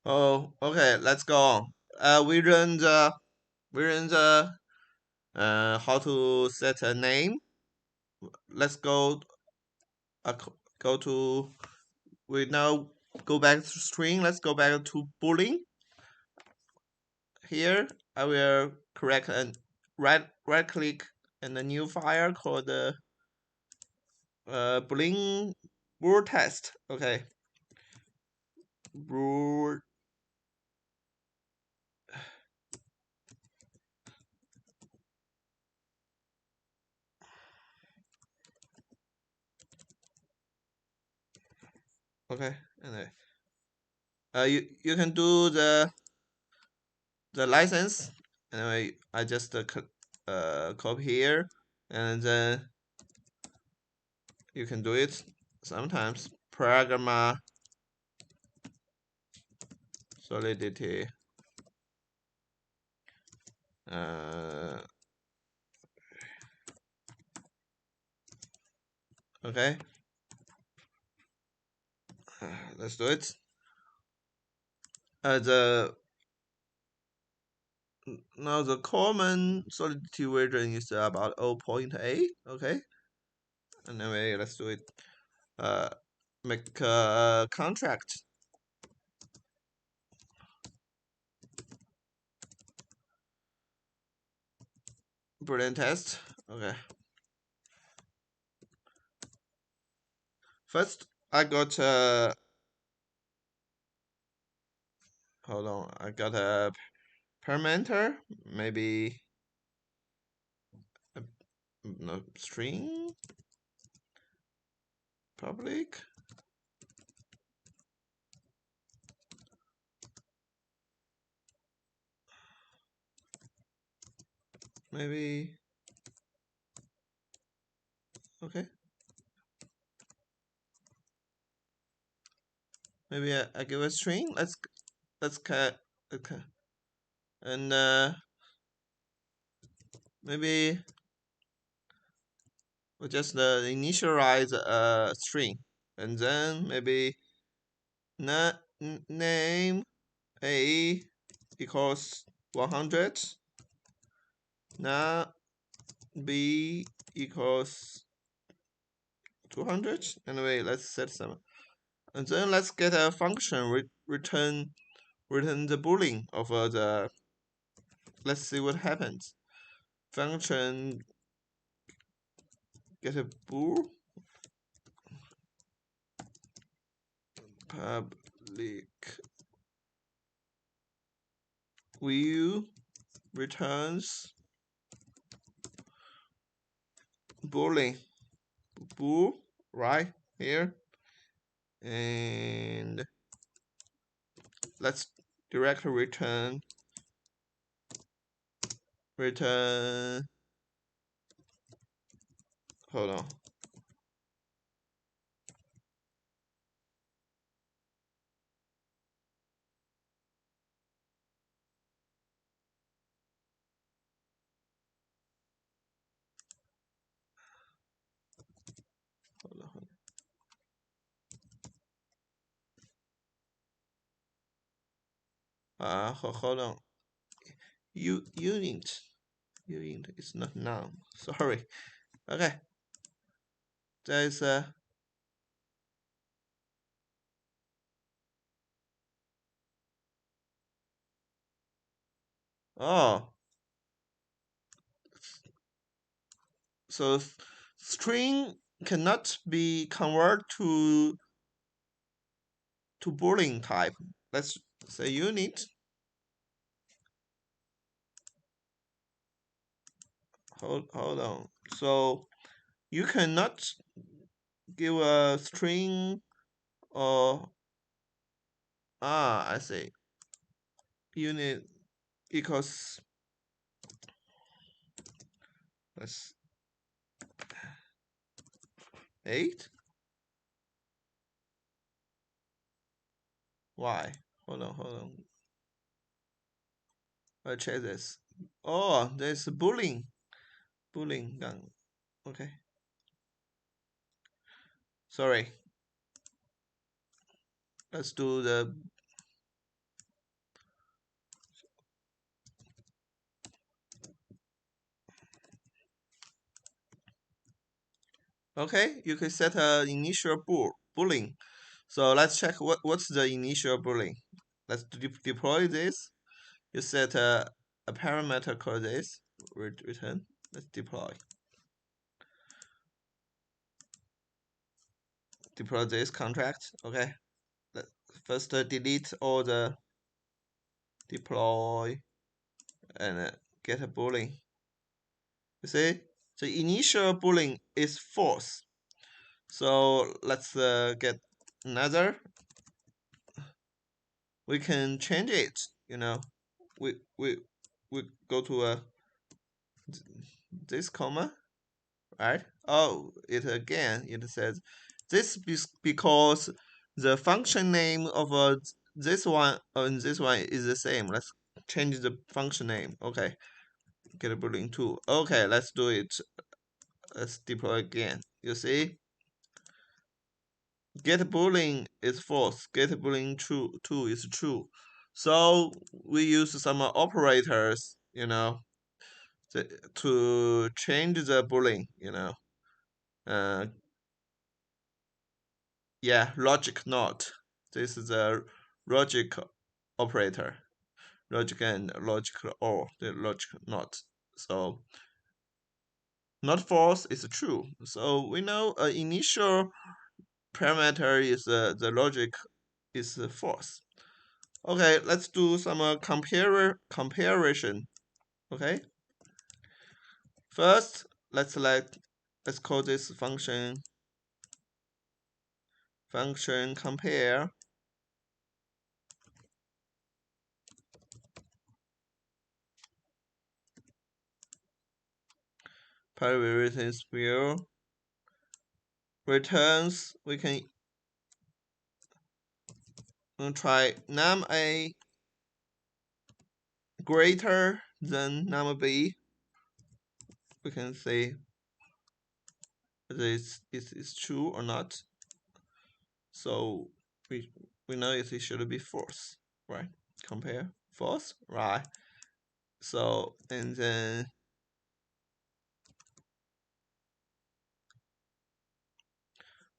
Oh, okay, let's go on. We learned how to set a name. Let's go to we now go back to string. Let's go back to boolean. Here I will correct and right click in a new file called boolean bool test. Okay, bool. Okay, and you can do the license. Anyway, I just copy here, and then you can do it sometimes. Pragma solidity. Uh, okay, let's do it. The Now the common solidity version is about 0.8. Okay, anyway, let's do it. Uh, make a contract. Boolean test. Okay. First, I got hold on. I got a parameter, maybe a no, string public. Maybe okay. Maybe I give a string. Let's cut okay. And maybe we just initialize a string, and then maybe name a equals 100. Now b equals 200. Anyway, let's set some, and then let's get a function return the boolean of the. Let's see what happens. Function get a bool public view returns boolean bool right here, and let's directly return. Hold on. Hold on. Hold on. Unit is not noun. Sorry. Okay. There's a oh. So string cannot be converted to boolean type. Let's say unit. Hold on. So you cannot give a string or I see. Unit equals that's 8. Why? Hold on. I'll check this. Oh, there's boolean. Boolean done. Okay. Sorry. Let's do the Okay, you can set an initial boolean. So let's check what's the initial boolean. Let's deploy this. You set a parameter called this return. Let's deploy this contract. Okay, let first delete all the deploy and get a boolean. You see, the initial boolean is false. So let's get another. We can change it. You know, we we we go to this comma, right? Oh, it again. It says this because the function name of this one and this one is the same. Let's change the function name. Okay, get a boolean 2. Okay, let's do it. Let's deploy again. You see, get boolean is false. Get boolean true 2 is true. So we use some operators, to change the boolean. Uh, yeah, logic not. This is a logic operator. Logic and logic or the logic not. So not false is true. So we know initial parameter is the logic is false. Okay, let's do some comparison. Okay, first let's call this function compare. Parameter sphere returns. We can try num a greater than num b. We can say this is true or not. So we we know it should be false, right? Compare false, right? So and then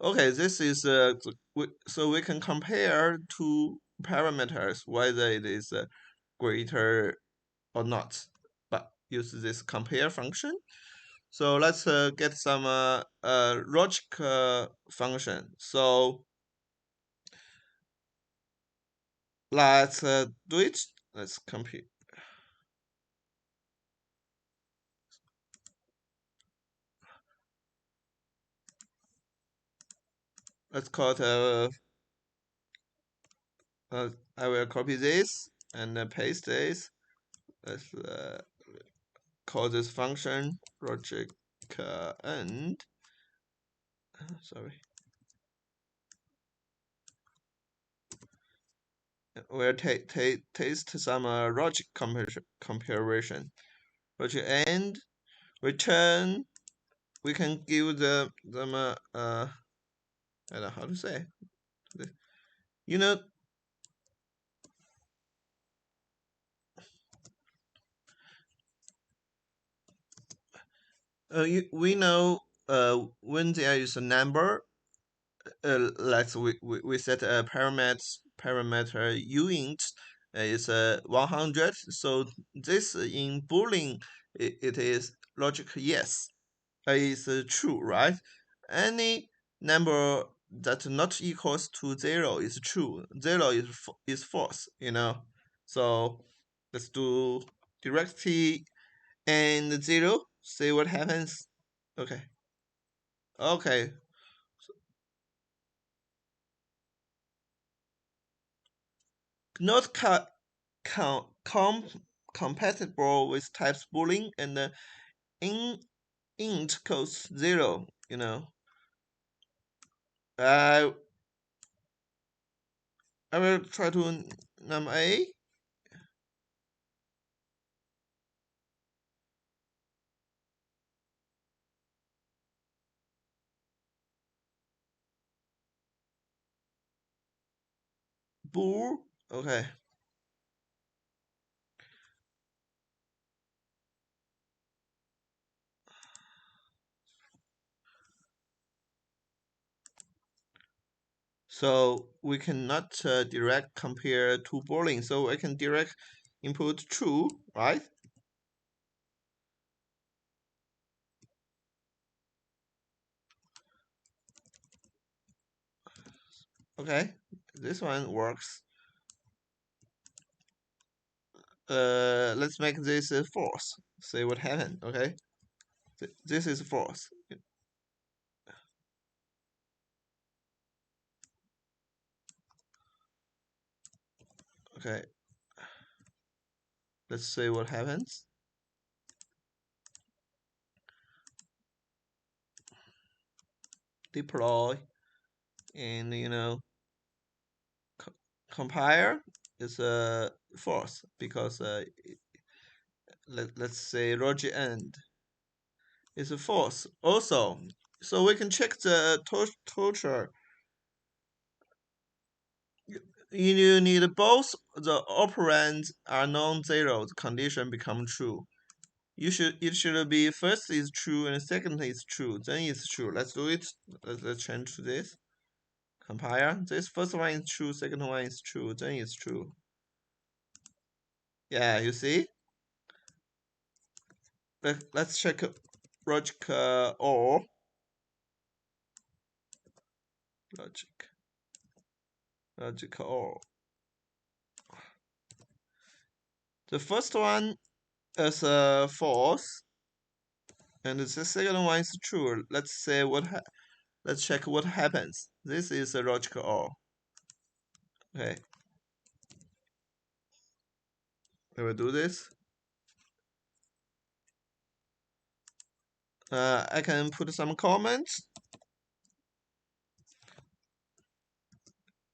okay, this is so we can compare two parameters whether it is greater or not, but use this compare function. So let's get some logic function. So let's do it. Let's compute. Let's call it. I will copy this and paste this. Let's call this function logic end. Sorry. We'll taste some logic comparison. Logic end return. We can give them I don't know how to say. You know, we know when there is a number, like we set a parameter uint is 100. So this in Boolean it is logic yes, is true, right? Any number that not equals to 0 is true. 0 is false. So let's do directly and 0. See what happens. Okay. Okay. Not com compatible with types boolean and in int equals 0. I I will try to num a bool. Okay. So we cannot direct compare two boolean. So I can direct input true, right? Okay, this one works. Let's make this false. See what happened. Okay, this is false. Okay, let's see what happens. Deploy, and co compile is false because let's say logic end is false also. So we can check the total. You need both the operands are non-zero, the condition become true. It should be first is true and second is true, then it's true. Let's do it. Let's change to this. Compare. This first one is true, second one is true, then it's true. Yeah, you see? Let's check logic or logic logic or. The first one is false, and the second one is true. Let's check what happens. This is a logic or. Okay, we will do this. I can put some comments.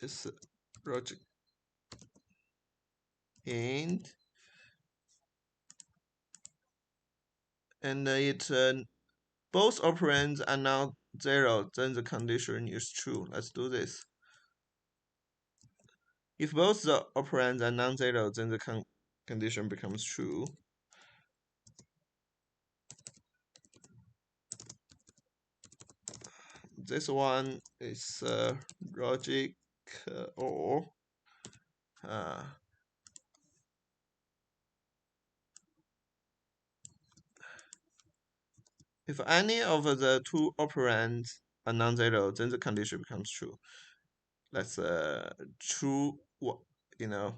It's logic int, and it both operands are now zero, then the condition is true. Let's do this. If both the operands are non-zero, then the condition becomes true. This one is logic or. Uh, if any of the two operands are non-zero, then the condition becomes true. Let's true, you know,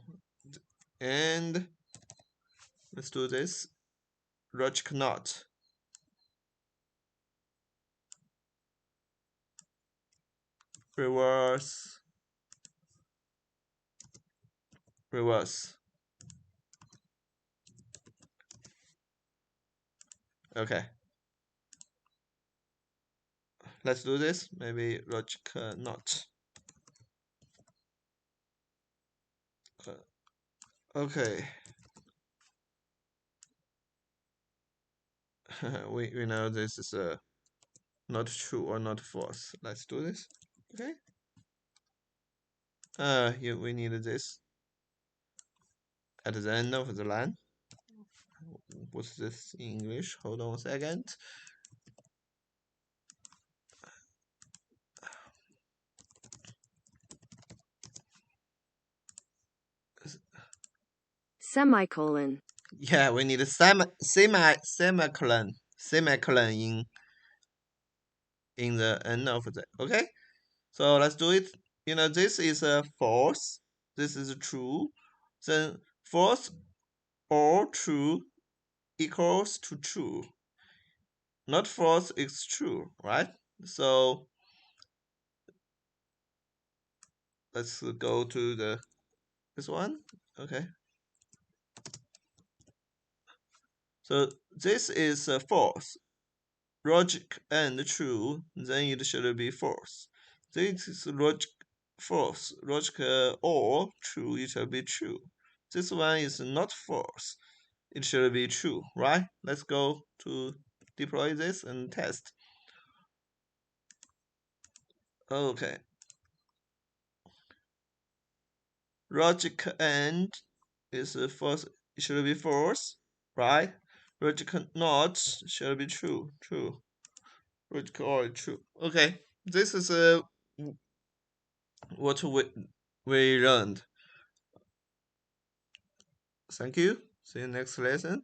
and let's do this. Logic not. Reverse. Reverse. Okay. Let's do this. Maybe logic not. Okay. we know this is not true or not false. Let's do this. Okay. We need this at the end of the line. What's this in English? Hold on a second. Semicolon. Yeah, we need a semicolon in the end of the. Okay. So let's do it. This is a false. This is true. Then false or true equals to true. Not false is true, right? So let's go to this one. Okay. So this is false. Logic and true, then it should be false. This is logic false. Logic or true, it should be true. This one is not false. It should be true, right? Let's go to deploy this and test. Okay. Logic and is false. It should be false, right? Logic not should be true. True. Logic or true. Okay. This is what we learned. Thank you. See you next lesson.